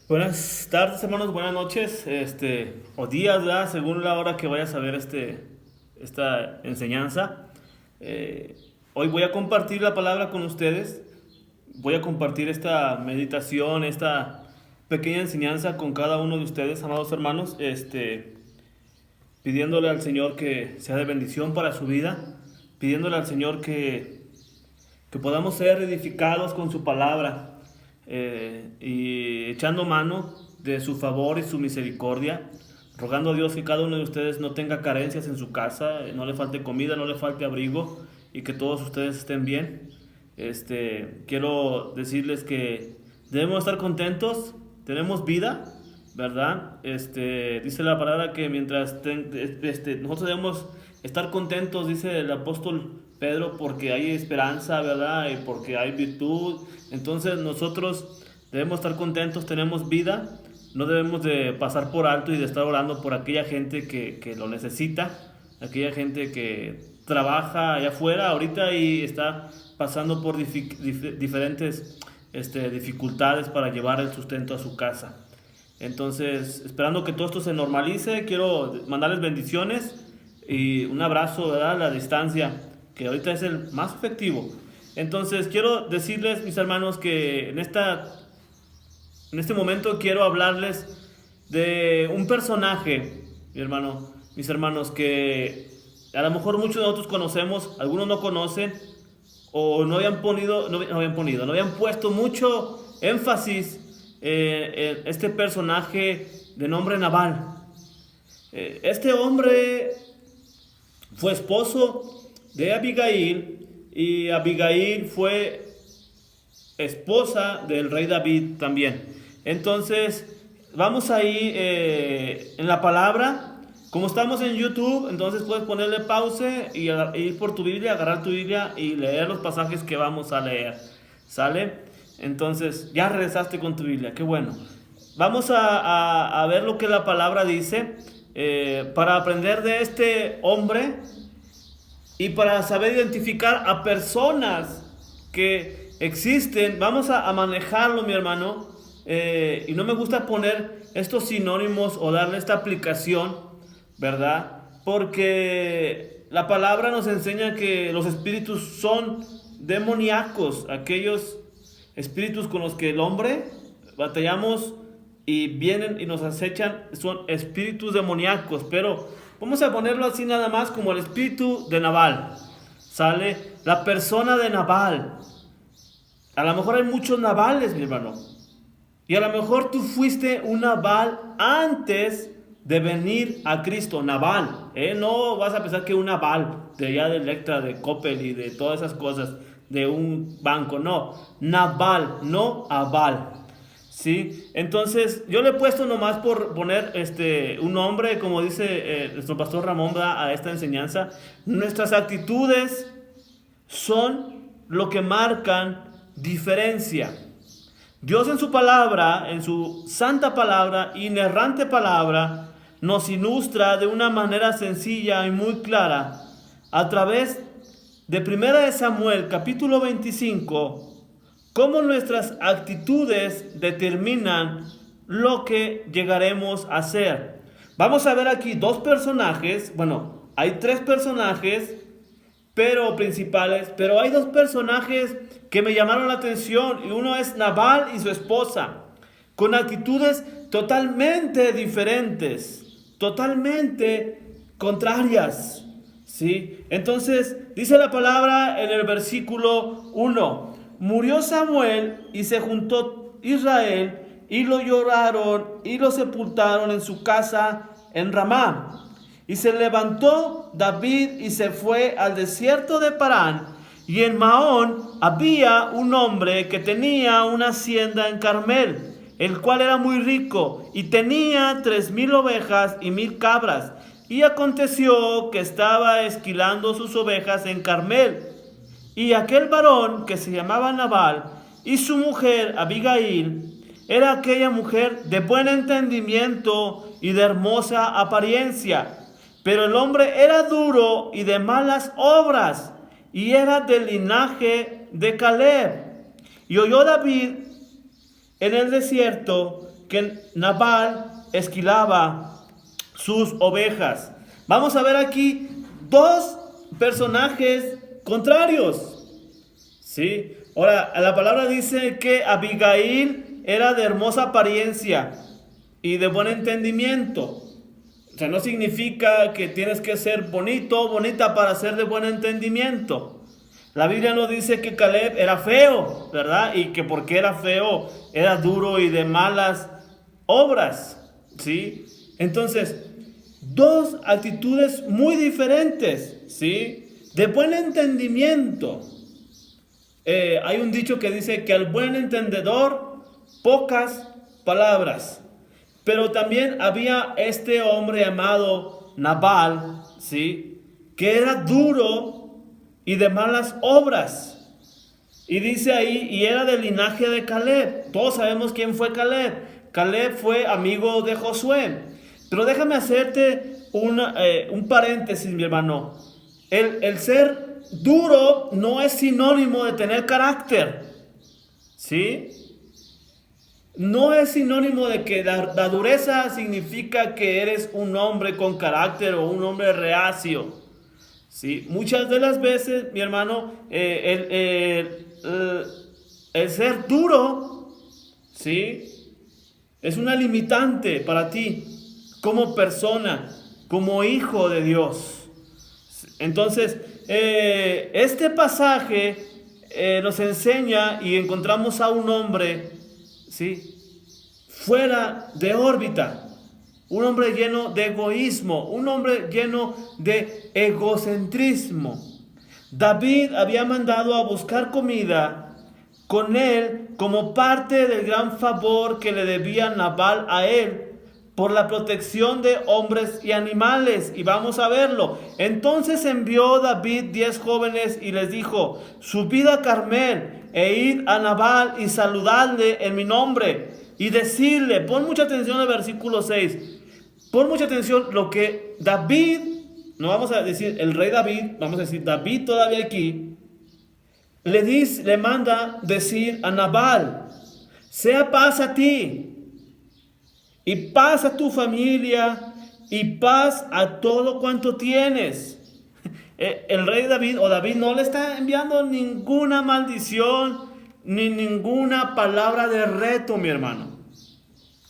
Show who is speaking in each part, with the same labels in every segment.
Speaker 1: Buenas tardes, hermanos, buenas noches, o días, ¿verdad? Según la hora que vayas a ver esta enseñanza. Hoy voy a compartir la palabra con ustedes, voy a compartir esta meditación, esta pequeña enseñanza con cada uno de ustedes, amados hermanos, pidiéndole al Señor que sea de bendición para su vida, pidiéndole al Señor que podamos ser edificados con su palabra, y echando mano de su favor y su misericordia, rogando a Dios que cada uno de ustedes no tenga carencias en su casa, no le falte comida, no le falte abrigo y que todos ustedes estén bien. Quiero decirles que debemos estar contentos, tenemos vida, ¿verdad? Dice la palabra que nosotros debemos estar contentos, dice el apóstol Pedro, porque hay esperanza, ¿verdad? Y porque hay virtud. Entonces nosotros debemos estar contentos, tenemos vida, no debemos de pasar por alto y de estar orando por aquella gente que lo necesita, aquella gente que trabaja allá afuera ahorita y está pasando por diferentes dificultades para llevar el sustento a su casa. Entonces, esperando que todo esto se normalice, quiero mandarles bendiciones y un abrazo, ¿verdad? A la distancia, que ahorita es el más efectivo. Entonces, quiero decirles, mis hermanos, que en este momento quiero hablarles de un personaje, mis hermanos, que a lo mejor muchos de nosotros conocemos, algunos no conocen, o no habían puesto mucho énfasis en este personaje de nombre Nabal. Este hombre fue esposo de Abigail y Abigail fue esposa del rey David también. Entonces, vamos ahí en la palabra. Como estamos en YouTube, entonces puedes ponerle pause y ir por tu Biblia, agarrar tu Biblia y leer los pasajes que vamos a leer. ¿Sale? Entonces, ya regresaste con tu Biblia, qué bueno. Vamos a ver lo que la palabra dice para aprender de este hombre y para saber identificar a personas que existen. Vamos a manejarlo, mi hermano. Y no me gusta poner estos sinónimos o darle esta aplicación, ¿verdad? Porque la palabra nos enseña que los espíritus son demoníacos, aquellos espíritus con los que el hombre batallamos y vienen y nos acechan, son espíritus demoníacos, pero vamos a ponerlo así nada más como el espíritu de Nabal, ¿sale? La persona de Nabal. A lo mejor hay muchos Nabales, mi hermano, y a lo mejor tú fuiste un Nabal antes de venir a Cristo. Nabal, no vas a pensar que un Nabal de allá de Electra, de Coppel y de todas esas cosas, de un banco, no. Nabal, no Abal, ¿sí? Entonces yo le he puesto nomás por poner un nombre, como dice nuestro pastor Ramón, a esta enseñanza. Nuestras actitudes son lo que marcan diferencia. Dios en su palabra, en su santa palabra, inerrante palabra, nos ilustra de una manera sencilla y muy clara a través de 1 Samuel capítulo 25, cómo nuestras actitudes determinan lo que llegaremos a ser. Vamos a ver aquí dos personajes, bueno, hay tres personajes pero principales, pero hay dos personajes que me llamaron la atención, y uno es Nabal y su esposa, con actitudes totalmente diferentes, totalmente contrarias, ¿sí? Entonces, dice la palabra en el versículo 1, murió Samuel y se juntó Israel y lo lloraron y lo sepultaron en su casa en Ramá. Y se levantó David y se fue al desierto de Parán. Y en Maón había un hombre que tenía una hacienda en Carmel, el cual era muy rico y tenía 3,000 ovejas y 1,000 cabras. Y aconteció que estaba esquilando sus ovejas en Carmel. Y aquel varón que se llamaba Nabal y su mujer Abigail era aquella mujer de buen entendimiento y de hermosa apariencia. Pero el hombre era duro y de malas obras, y era del linaje de Caleb. Y oyó David en el desierto que Nabal esquilaba sus ovejas. Vamos a ver aquí dos personajes contrarios, ¿sí? Ahora, la palabra dice que Abigail era de hermosa apariencia y de buen entendimiento. O sea, no significa que tienes que ser bonito o bonita para ser de buen entendimiento. La Biblia nos dice que Caleb era feo, ¿verdad? Y que porque era feo, era duro y de malas obras, ¿sí? Entonces, dos actitudes muy diferentes, ¿sí? De buen entendimiento. Hay un dicho que dice que al buen entendedor, pocas palabras. Pero también había este hombre llamado Nabal, ¿sí? Que era duro y de malas obras. Y dice ahí, y era del linaje de Caleb. Todos sabemos quién fue Caleb. Caleb fue amigo de Josué. Pero déjame hacerte un paréntesis, mi hermano. El ser duro no es sinónimo de tener carácter, ¿sí? No es sinónimo de que la dureza significa que eres un hombre con carácter o un hombre reacio, ¿sí? Muchas de las veces, mi hermano, el ser duro, ¿sí? Es una limitante para ti como persona, como hijo de Dios. Entonces, este pasaje nos enseña y encontramos a un hombre, ¿sí? Fuera de órbita, un hombre lleno de egoísmo, un hombre lleno de egocentrismo. David había mandado a buscar comida con él como parte del gran favor que le debía Nabal a él por la protección de hombres y animales. Y vamos a verlo. Entonces envió David 10 jóvenes y les dijo: subid a Carmel e id a Nabal y saludadle en mi nombre y decirle, pon mucha atención al versículo 6, pon mucha atención lo que David, no vamos a decir el rey David, vamos a decir David todavía aquí, le manda decir a Nabal: sea paz a ti y paz a tu familia y paz a todo cuanto tienes. El rey David o David no le está enviando ninguna maldición ni ninguna palabra de reto, mi hermano.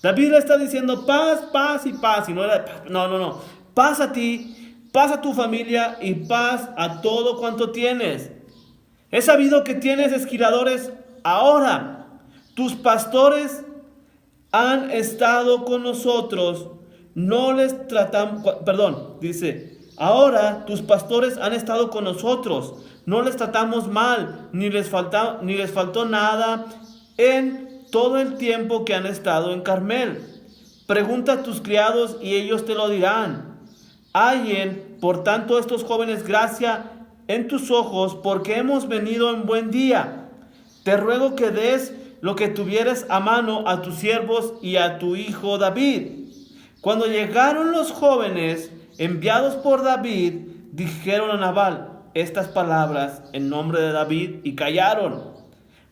Speaker 1: David le está diciendo paz, paz y paz. Y no. Paz a ti, paz a tu familia y paz a todo cuanto tienes. He sabido que tienes esquiladores ahora. Tus pastores han estado con nosotros, no les tratamos, dice, ahora tus pastores han estado con nosotros, no les tratamos mal, ni les faltó nada en todo el tiempo que han estado en Carmel. Pregunta a tus criados y ellos te lo dirán. Hallen, por tanto, estos jóvenes gracia en tus ojos, porque hemos venido en buen día. Te ruego que des lo que tuvieres a mano a tus siervos y a tu hijo David. Cuando llegaron los jóvenes enviados por David, dijeron a Nabal estas palabras en nombre de David y callaron.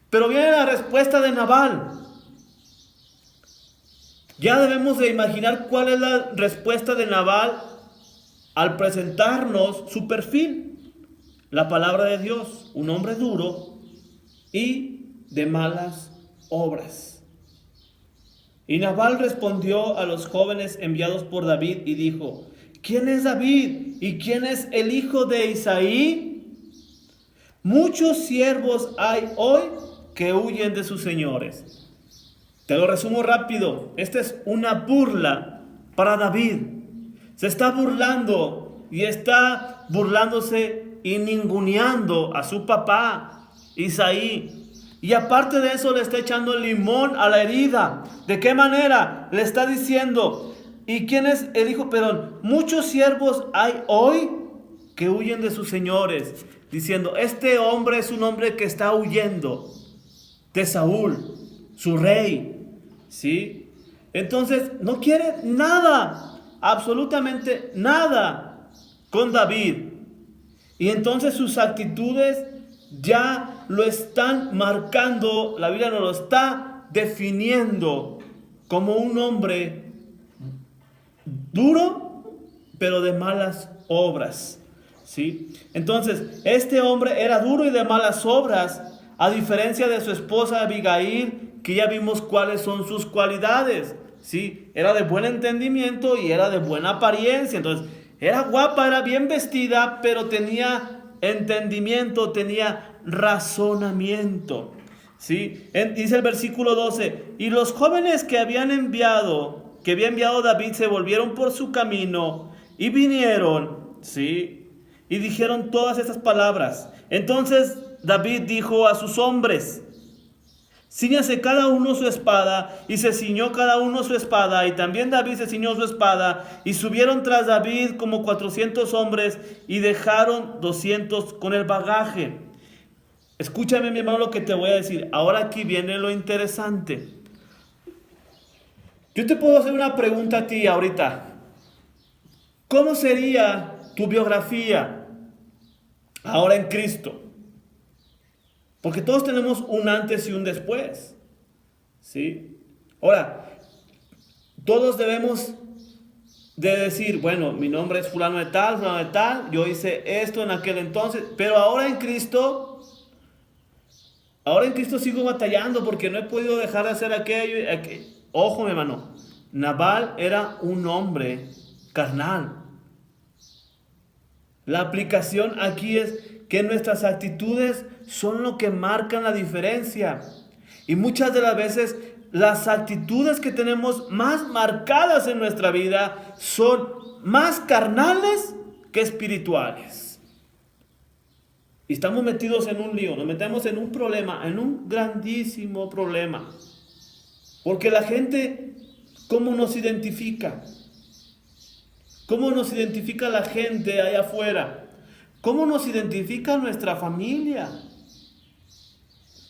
Speaker 1: Pero viene la respuesta de Nabal. Ya debemos de imaginar cuál es la respuesta de Nabal al presentarnos su perfil. La palabra de Dios, un hombre duro y de malas obras. Y Nabal respondió a los jóvenes enviados por David y dijo: ¿quién es David y quién es el hijo de Isaí? Muchos siervos hay hoy que huyen de sus señores. Te lo resumo rápido. Esta es una burla para David. Se está burlando y está burlándose y ninguneando a su papá Isaí. Y aparte de eso le está echando limón a la herida. ¿De qué manera? Le está diciendo: ¿y quién es el hijo? Perdón, muchos siervos hay hoy que huyen de sus señores. Diciendo, este hombre es un hombre que está huyendo de Saúl, su rey. ¿Sí? Entonces no quiere nada, absolutamente nada con David. Y entonces sus actitudes ya lo están marcando, la Biblia nos lo está definiendo como un hombre duro, pero de malas obras. ¿Sí? Entonces, este hombre era duro y de malas obras, a diferencia de su esposa Abigail, que ya vimos cuáles son sus cualidades. ¿Sí? Era de buen entendimiento y era de buena apariencia. Entonces, era guapa, era bien vestida, pero tenía entendimiento, tenía razonamiento. ¿Sí? Dice el versículo 12, y los jóvenes que había enviado David, se volvieron por su camino y vinieron, ¿sí? Y dijeron todas estas palabras. Entonces David dijo a sus hombres: ciñase cada uno su espada, y se ciñó cada uno su espada, y también David se ciñó su espada, y subieron tras David como 400 hombres, y dejaron 200 con el bagaje. Escúchame, mi hermano, lo que te voy a decir. Ahora aquí viene lo interesante. Yo te puedo hacer una pregunta a ti ahorita. ¿Cómo sería tu biografía ahora en Cristo? Porque todos tenemos un antes y un después. ¿Sí? Ahora, todos debemos de decir, bueno, mi nombre es fulano de tal, yo hice esto en aquel entonces, pero ahora en Cristo sigo batallando porque no he podido dejar de hacer aquello. Ojo, mi hermano, Nabal era un hombre carnal. La aplicación aquí es que nuestras actitudes son lo que marcan la diferencia. Y muchas de las veces las actitudes que tenemos más marcadas en nuestra vida son más carnales que espirituales. Y estamos metidos en un lío, nos metemos en un problema, en un grandísimo problema. Porque la gente, ¿cómo nos identifica? ¿Cómo nos identifica la gente allá afuera? ¿Cómo nos identifica nuestra familia?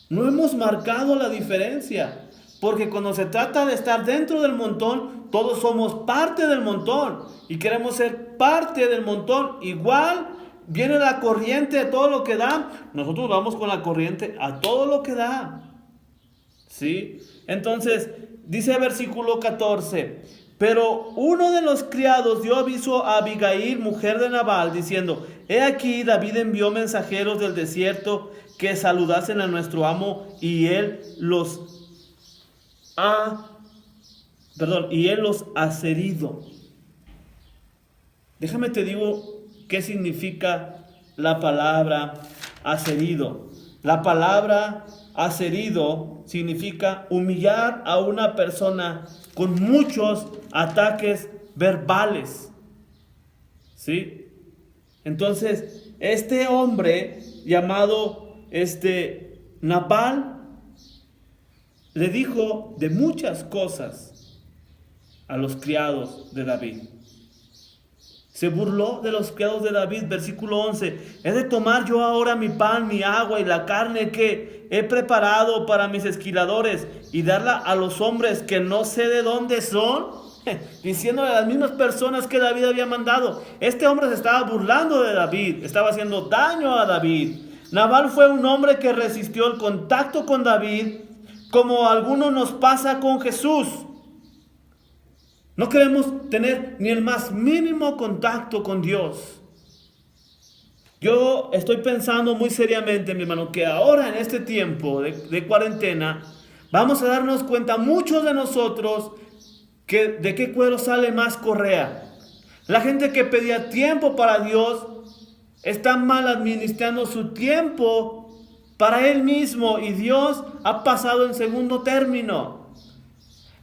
Speaker 1: No hemos marcado la diferencia. Porque cuando se trata de estar dentro del montón, todos somos parte del montón. Y queremos ser parte del montón. Igual viene la corriente de todo lo que da. Nosotros vamos con la corriente a todo lo que da. ¿Sí? Entonces, dice el versículo 14... Pero uno de los criados dio aviso a Abigail, mujer de Nabal, diciendo: he aquí, David envió mensajeros del desierto que saludasen a nuestro amo, y él los ha herido. Déjame te digo qué significa la palabra herido. La palabra herido significa humillar a una persona con muchos ataques verbales. ¿Sí? Entonces, este hombre llamado Nabal le dijo de muchas cosas a los criados de David. Se burló de los criados de David, versículo 11. ¿He de tomar yo ahora mi pan, mi agua y la carne que he preparado para mis esquiladores y darla a los hombres que no sé de dónde son? Diciéndole a las mismas personas que David había mandado. Este hombre se estaba burlando de David, estaba haciendo daño a David. Nabal fue un hombre que resistió el contacto con David, como a algunos nos pasa con Jesús. No queremos tener ni el más mínimo contacto con Dios. Yo estoy pensando muy seriamente, mi hermano, que ahora en este tiempo de cuarentena vamos a darnos cuenta, muchos de nosotros, que de qué cuero sale más correa. La gente que pedía tiempo para Dios está mal administrando su tiempo para Él mismo, y Dios ha pasado en segundo término.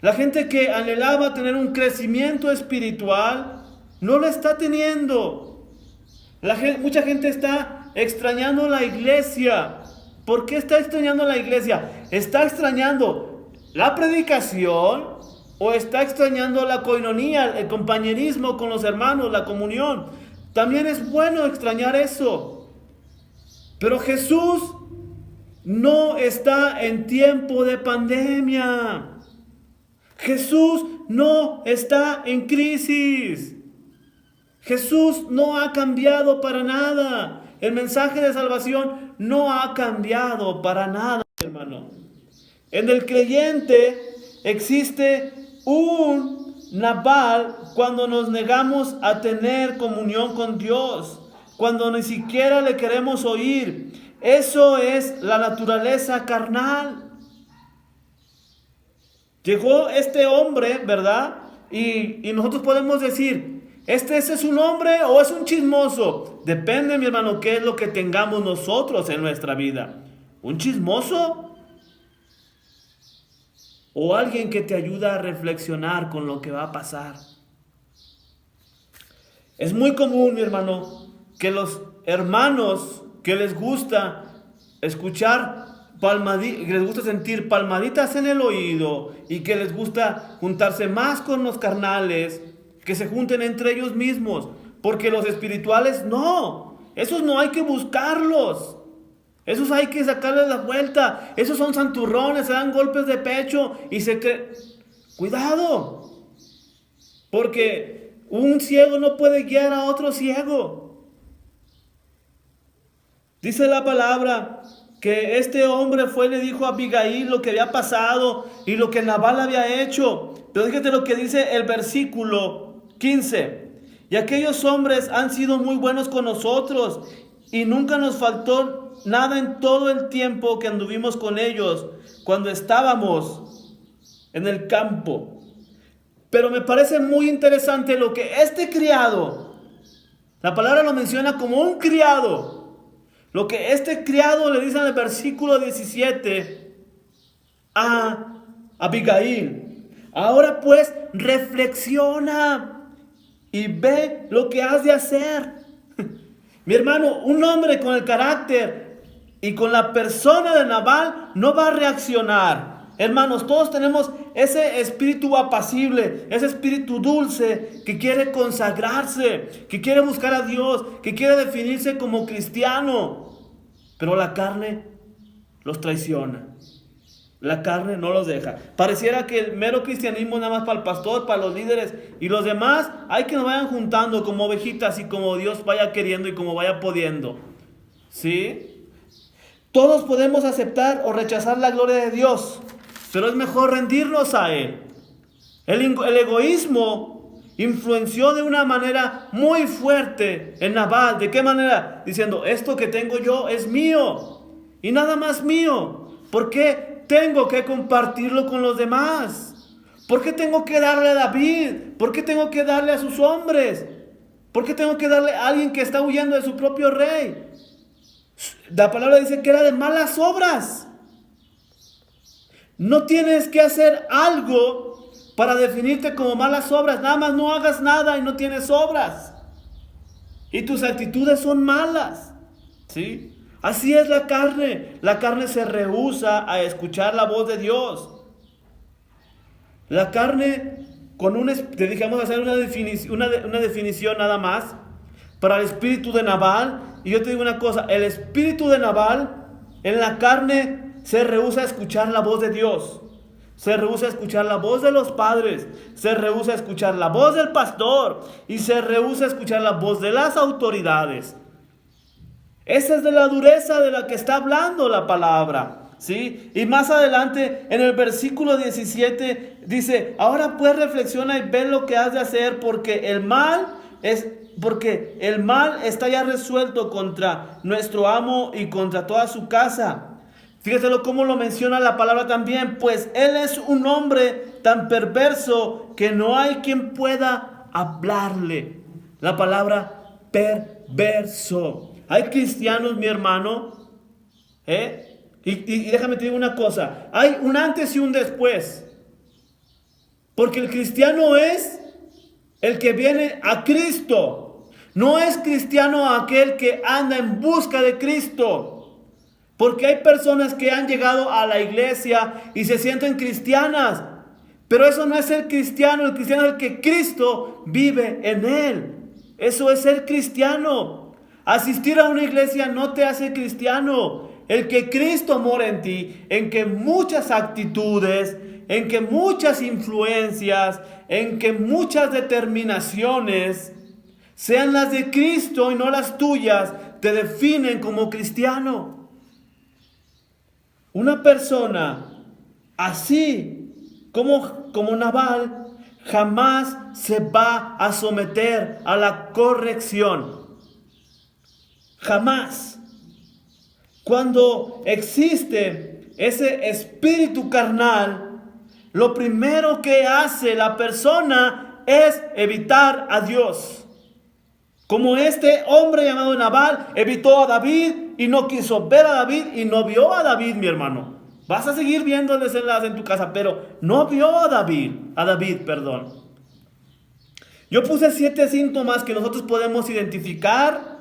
Speaker 1: La gente que anhelaba tener un crecimiento espiritual no lo está teniendo. Mucha gente está extrañando la iglesia. ¿Por qué está extrañando la iglesia? ¿Está extrañando la predicación o está extrañando la coinonía, el compañerismo con los hermanos, la comunión? También es bueno extrañar eso. Pero Jesús no está en tiempo de pandemia. Jesús no está en crisis. Jesús no ha cambiado para nada. El mensaje de salvación no ha cambiado para nada, hermano. En el creyente existe un Nabal cuando nos negamos a tener comunión con Dios, cuando ni siquiera le queremos oír. Eso es la naturaleza carnal. Llegó este hombre, ¿verdad? Y nosotros podemos decir, ¿ese es un hombre o es un chismoso? Depende, mi hermano, qué es lo que tengamos nosotros en nuestra vida. ¿Un chismoso? ¿O alguien que te ayuda a reflexionar con lo que va a pasar? Es muy común, mi hermano, que los hermanos que les gusta escuchar que les gusta sentir palmaditas en el oído y que les gusta juntarse más con los carnales, que se junten entre ellos mismos, porque los espirituales no, esos no hay que buscarlos, esos hay que sacarles la vuelta, esos son santurrones, se dan golpes de pecho y cuidado, porque un ciego no puede guiar a otro ciego. Dice la palabra que este hombre fue y le dijo a Abigail lo que había pasado y lo que Nabal había hecho. Pero fíjate lo que dice el versículo 15. Y aquellos hombres han sido muy buenos con nosotros y nunca nos faltó nada en todo el tiempo que anduvimos con ellos cuando estábamos en el campo. Pero me parece muy interesante lo que este criado, la palabra lo menciona como un criado, lo que este criado le dice en el versículo 17 a Abigail. Ahora pues reflexiona y ve lo que has de hacer. Mi hermano, un hombre con el carácter y con la persona de Nabal no va a reaccionar. Hermanos, todos tenemos ese espíritu apacible, ese espíritu dulce que quiere consagrarse, que quiere buscar a Dios, que quiere definirse como cristiano. Pero la carne los traiciona. La carne no los deja. Pareciera que el mero cristianismo es nada más para el pastor, para los líderes, y los demás hay que nos vayan juntando como ovejitas y como Dios vaya queriendo y como vaya pudiendo. ¿Sí? Todos podemos aceptar o rechazar la gloria de Dios, pero es mejor rendirnos a Él. El egoísmo influenció de una manera muy fuerte en Nabal. ¿De qué manera? Diciendo, esto que tengo yo es mío y nada más mío. ¿Por qué tengo que compartirlo con los demás? ¿Por qué tengo que darle a David? ¿Por qué tengo que darle a sus hombres? ¿Por qué tengo que darle a alguien que está huyendo de su propio rey? La palabra dice que era de malas obras. No tienes que hacer algo para definirte como malas obras. Nada más no hagas nada y no tienes obras. Y tus actitudes son malas. ¿Sí? Así es la carne. La carne se rehúsa a escuchar la voz de Dios. La carne, te dejamos hacer una definición nada más para el espíritu de Nabal. Y yo te digo una cosa, el espíritu de Nabal en la carne se rehúsa a escuchar la voz de Dios. Se rehúsa a escuchar la voz de los padres. Se rehúsa a escuchar la voz del pastor. Y se rehúsa a escuchar la voz de las autoridades. Esa es de la dureza de la que está hablando la palabra. ¿Sí? Y más adelante en el versículo 17 dice, ahora pues reflexiona y ve lo que has de hacer porque el mal está ya resuelto contra nuestro amo y contra toda su casa. Fíjate cómo lo menciona la palabra también, pues él es un hombre tan perverso que no hay quien pueda hablarle. La palabra perverso. Hay cristianos, mi hermano, y déjame te digo una cosa, hay un antes y un después. Porque el cristiano es el que viene a Cristo. No es cristiano aquel que anda en busca de Cristo. Porque hay personas que han llegado a la iglesia y se sienten cristianas. Pero eso no es ser cristiano. El cristiano es el que Cristo vive en él. Eso es ser cristiano. Asistir a una iglesia no te hace cristiano. El que Cristo mora en ti, en que muchas actitudes, en que muchas influencias, en que muchas determinaciones sean las de Cristo y no las tuyas, te definen como cristiano. Una persona así como Nabal, jamás se va a someter a la corrección. Jamás. Cuando existe ese espíritu carnal, lo primero que hace la persona es evitar a Dios. Como este hombre llamado Nabal evitó a David y no quiso ver a David y no vio a David, mi hermano. Vas a seguir viendo el desenlace en tu casa, pero no vio a David, perdón. Yo puse 7 síntomas que nosotros podemos identificar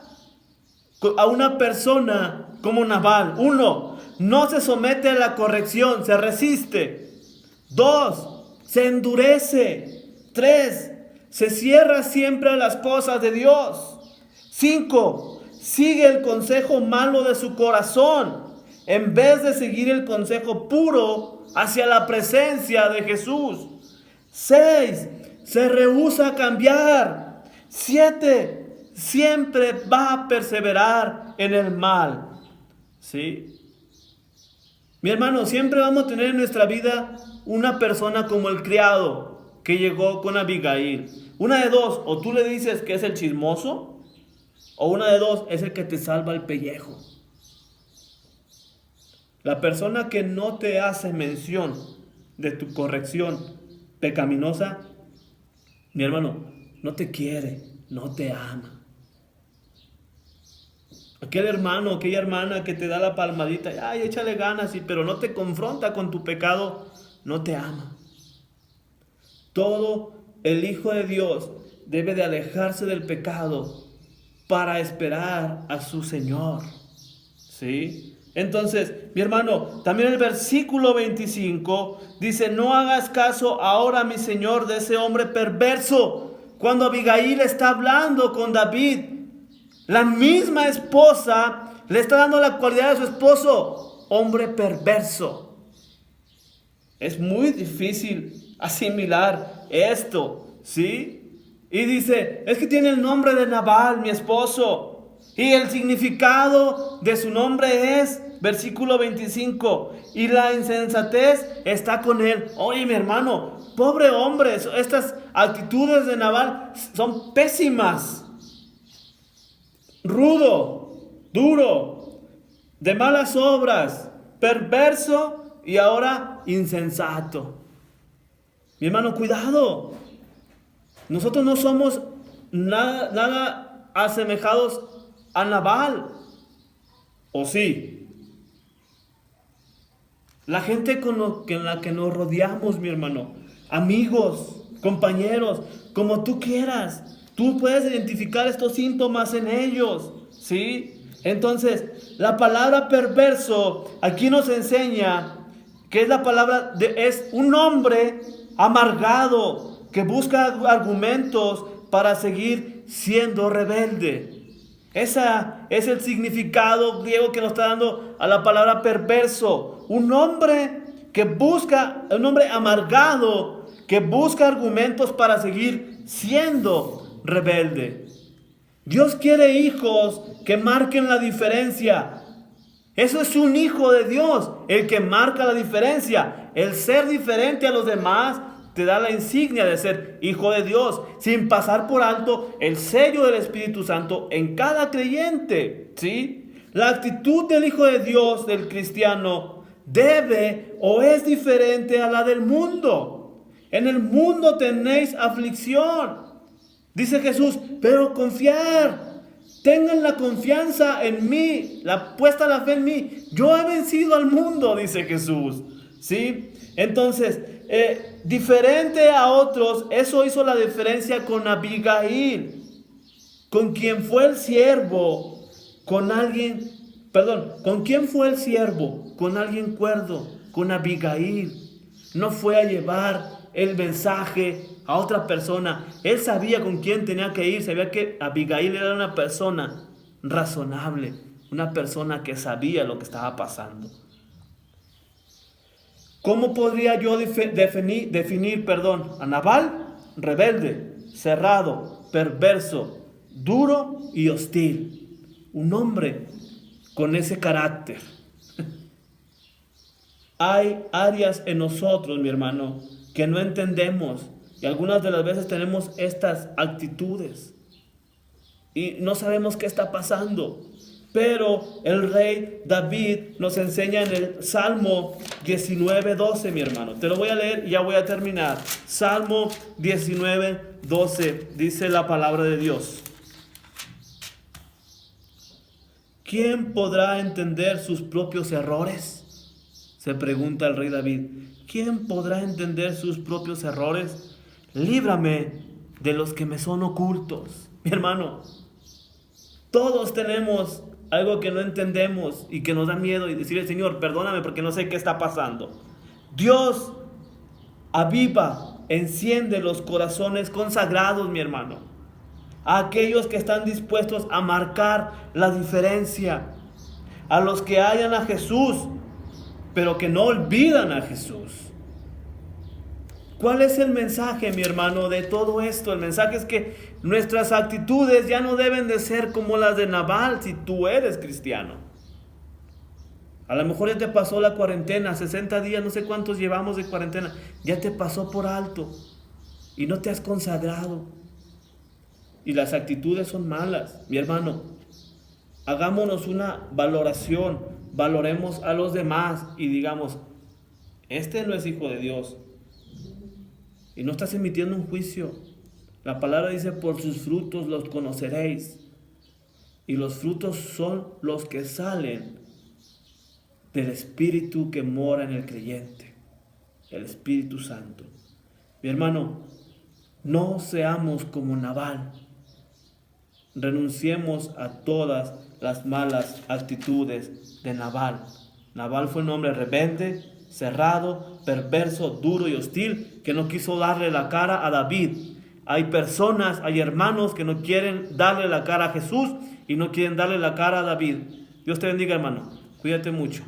Speaker 1: a una persona como Nabal. 1, no se somete a la corrección, se resiste. 2, se endurece. 3, se cierra siempre a las cosas de Dios. 5, sigue el consejo malo de su corazón en vez de seguir el consejo puro hacia la presencia de Jesús. 6, se rehúsa a cambiar. 7, siempre va a perseverar en el mal. ¿Sí? Mi hermano, siempre vamos a tener en nuestra vida una persona como el criado que llegó con Abigail. Una de dos, o tú le dices que es el chismoso, o una de dos, es el que te salva el pellejo. La persona que no te hace mención de tu corrección pecaminosa, mi hermano, no te quiere, no te ama. Aquel hermano, aquella hermana que te da la palmadita, ay, échale ganas, pero no te confronta con tu pecado, no te ama. Todo el Hijo de Dios debe de alejarse del pecado para esperar a su Señor. ¿Sí? Entonces, mi hermano, también el versículo 25 dice, no hagas caso ahora, mi Señor, de ese hombre perverso. Cuando Abigail está hablando con David, la misma esposa le está dando la cualidad de su esposo, hombre perverso. Es muy difícil asimilar esto, ¿sí? Y dice, es que tiene el nombre de Nabal, mi esposo. Y el significado de su nombre es, versículo 25, y la insensatez está con él. Oye, mi hermano, pobre hombre, estas actitudes de Nabal son pésimas. Rudo, duro, de malas obras, perverso y ahora insensato. Mi hermano, cuidado. Nosotros no somos nada asemejados a Nabal. ¿O sí? La gente con la que nos rodeamos, mi hermano, amigos, compañeros, como tú quieras, tú puedes identificar estos síntomas en ellos, ¿sí? Entonces, la palabra perverso aquí nos enseña que es la palabra es un hombre amargado que busca argumentos para seguir siendo rebelde. Ese es el significado griego que nos está dando a la palabra perverso. Un hombre amargado que busca argumentos para seguir siendo rebelde. Dios quiere hijos que marquen la diferencia. Eso es un hijo de Dios, el que marca la diferencia. El ser diferente a los demás te da la insignia de ser hijo de Dios, sin pasar por alto el sello del Espíritu Santo en cada creyente, ¿sí? La actitud del hijo de Dios, del cristiano, debe o es diferente a la del mundo. En el mundo tenéis aflicción, dice Jesús, pero confiar. Tengan la confianza en mí, puesta la fe en mí. Yo he vencido al mundo, dice Jesús, ¿sí? Entonces, diferente a otros, eso hizo la diferencia con Abigail, con quien fue el siervo, con quien fue el siervo, con alguien cuerdo, con Abigail. No fue a llevar el mensaje a otra persona. Él sabía con quién tenía que ir, sabía que Abigail era una persona razonable, una persona que sabía lo que estaba pasando. ¿Cómo podría yo definir a Nabal? Rebelde, cerrado, perverso, duro y hostil. Un hombre con ese carácter. Hay áreas en nosotros, mi hermano, que no entendemos. Y algunas de las veces tenemos estas actitudes. Y no sabemos qué está pasando. Pero el rey David nos enseña en el Salmo 19:12, mi hermano. Te lo voy a leer y ya voy a terminar. Salmo 19:12 dice la palabra de Dios. ¿Quién podrá entender sus propios errores? Se pregunta el rey David. ¿Quién podrá entender sus propios errores? Líbrame de los que me son ocultos. Mi hermano, todos tenemos algo que no entendemos y que nos da miedo y decirle, Señor, perdóname porque no sé qué está pasando. Dios aviva, enciende los corazones consagrados, mi hermano. A aquellos que están dispuestos a marcar la diferencia. A los que hallan a Jesús, pero que no olvidan a Jesús. ¿Cuál es el mensaje, mi hermano, de todo esto? El mensaje es que nuestras actitudes ya no deben de ser como las de Nabal si tú eres cristiano. A lo mejor ya te pasó la cuarentena, 60 días, no sé cuántos llevamos de cuarentena. Ya te pasó por alto y no te has consagrado. Y las actitudes son malas, mi hermano. Hagámonos una valoración, valoremos a los demás y digamos, este no es hijo de Dios. Y no estás emitiendo un juicio. La palabra dice, por sus frutos los conoceréis. Y los frutos son los que salen del Espíritu que mora en el creyente, el Espíritu Santo. Mi hermano, no seamos como Nabal. Renunciemos a todas las malas actitudes de Nabal. Nabal fue un hombre rebelde, cerrado, perverso, duro y hostil, que no quiso darle la cara a David. Hay personas, hay hermanos que no quieren darle la cara a Jesús y no quieren darle la cara a David. Dios te bendiga, hermano. Cuídate mucho.